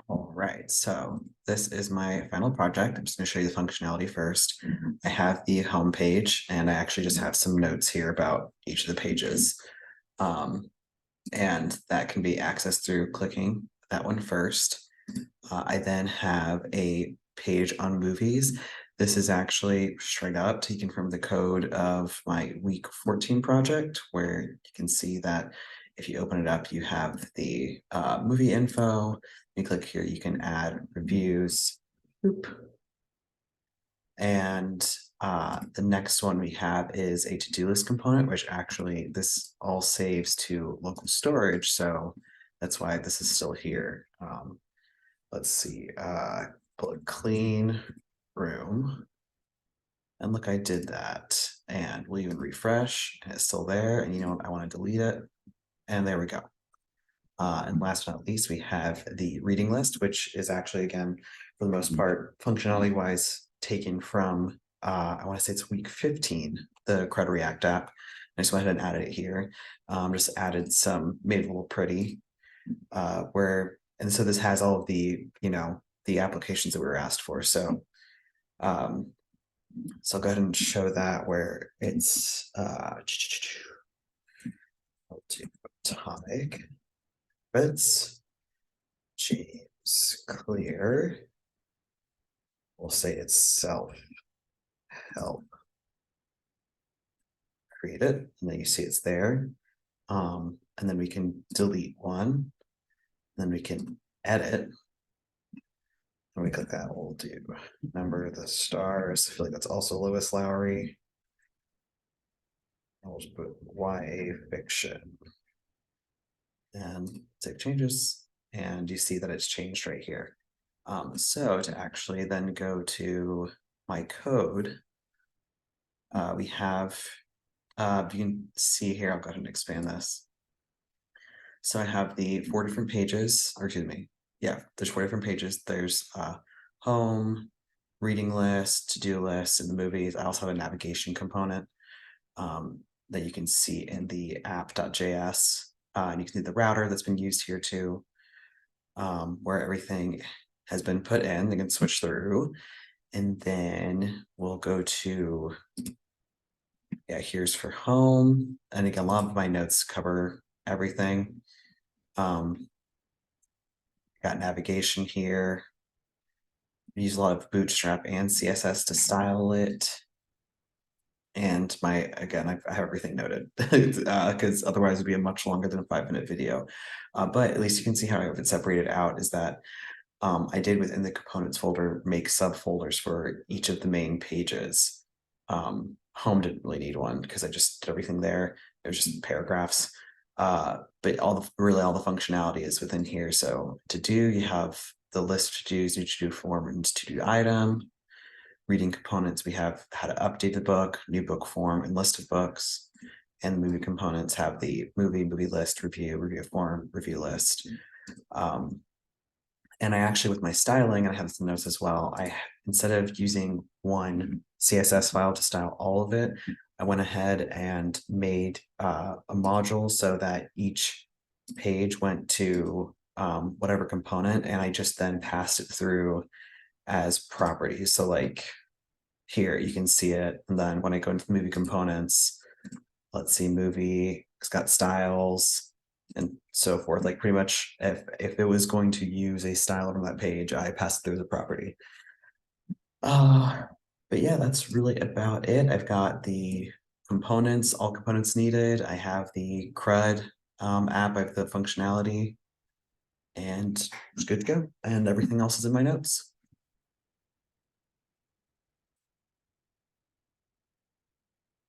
All right, so this is my final project. I'm just going to show you the functionality first. I have the home page, and I actually just have some notes here about each of the pages. And that can be accessed through clicking that one first. I then have a page on movies. This is actually straight up taken from the code of my week 14 project, where you can see that if you open it up, you have the movie info. You click here, you can add reviews. Boop. And the next one we have is a to-do list component, which actually this all saves to local storage. So that's why this is still here. Let's see, pull a clean room. And look, I did that. And we'll even refresh, and it's still there. And you know what? I want to delete it. And there we go. And last but not least, we have the reading list, which is actually, again, for the most part, functionality wise, taken from, I want to say it's week 15, the Cred React app. I just went ahead and added it here. Just added some, made it a little pretty, and so this has all of the, the applications that we were asked for. So, so I'll go ahead and show that where it's, topic. It's James Clear. We'll say it's self-help. Create it, and then you see it's there. And then we can delete one. Then we can edit. And we click that, we'll do Remember the Stars. I feel like that's also Lewis Lowry. I'll just put YA fiction. And save changes. And you see that it's changed right here. So to actually then go to my code, we have, you can see here, I'll go ahead and expand this. So I have the 4 different pages, or excuse me, yeah, there's 4 different pages. There's home, reading list, to-do list, and the movies. I also have a navigation component that you can see in the app.js. And you can see the router that's been used here too, where everything has been put in. They can switch through, and then we'll go to, yeah, here's for home. And again, a lot of my notes cover everything. Got navigation here. I use a lot of Bootstrap and CSS to style it. And again, I have everything noted because otherwise it'd be a much longer than a 5-minute video. But at least you can see how I have it separated out is that I did within the components folder make subfolders for each of the main pages. Home didn't really need one because I just did everything there. It was just paragraphs. But really all the functionality is within here. So to do, you have the list to do's, new to do form, and to do item. Reading components, we have how to update the book, new book form, and list of books. And the movie components have the movie list, review form, review list. And I actually, with my styling, and I have some notes as well, instead of using one CSS file to style all of it, I went ahead and made a module so that each page went to whatever component, and I just then passed it through as properties. So like here, you can see it. And then when I go into the movie components, let's see, movie, it's got styles and so forth. Like pretty much if it was going to use a style from that page, I passed through the property. But yeah, that's really about it. I've got the components, all components needed. I have the CRUD app, I have the functionality, and it's good to go. And everything else is in my notes.